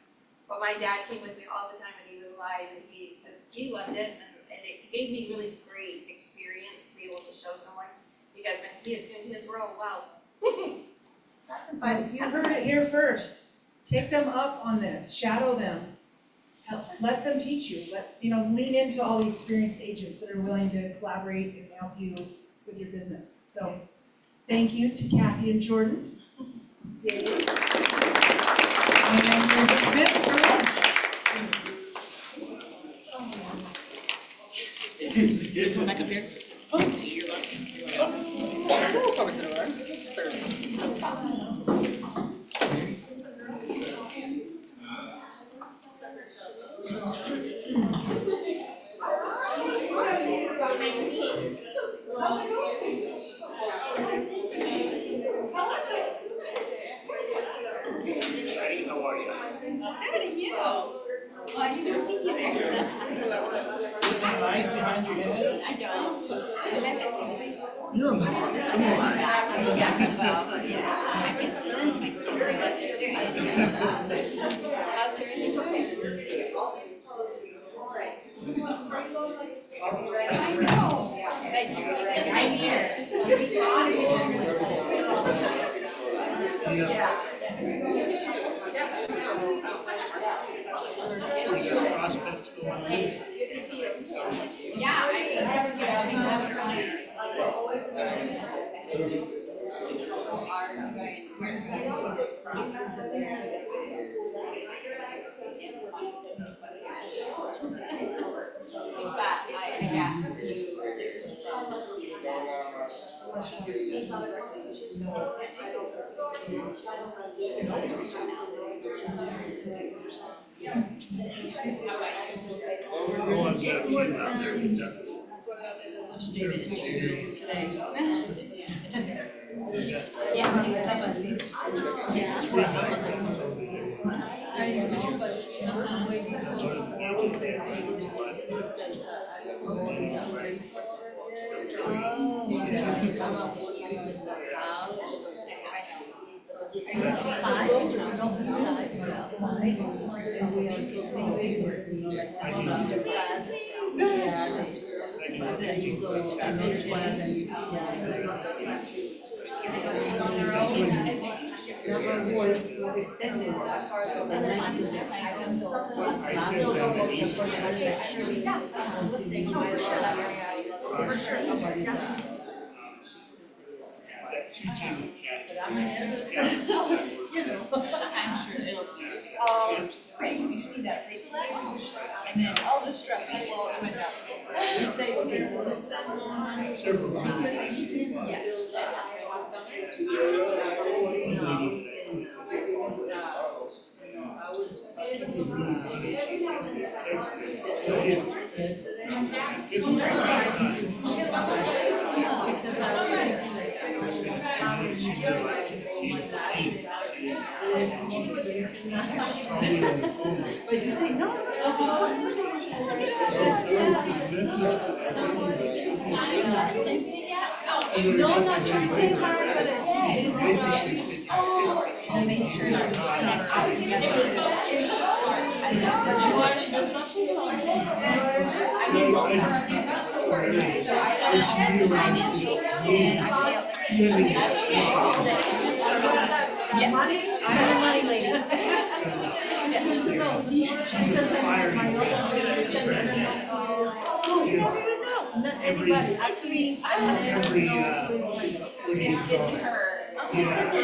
But my dad came with me all the time when he was alive, and he loved it, and it gave me really great experience to be able to show someone, because when he assumed his role, wow. That's So fun. you heard it here first. Take them up on this, shadow them. Let them teach you, lean into all the experienced agents that are willing to collaborate and help you with your business. So, thank you to Kathy and Jordan. And you're dismissed for lunch. Come back up here. Okay, you're welcome. Probably sit over first. I'll stop. How are you? How do you? Well, I didn't see you there. Eyes behind your head. I don't. You're on the come on. Well, but yeah, I can sense my computer what they're doing. How's everything going? I know. Thank you. I'm here. Prospects going on. Hey, good to see you. Yeah, I was I said that at East For sure. that 2 G can't. I'm sure it'll be. Right, you just need that bracelet, and then all the stress will go down. Several But you say, no, no, not just say hi, but And make sure that you connect all together. that money. I'm the money lady. She's a fire. Everybody, actually, Every, what do you call it? Yeah.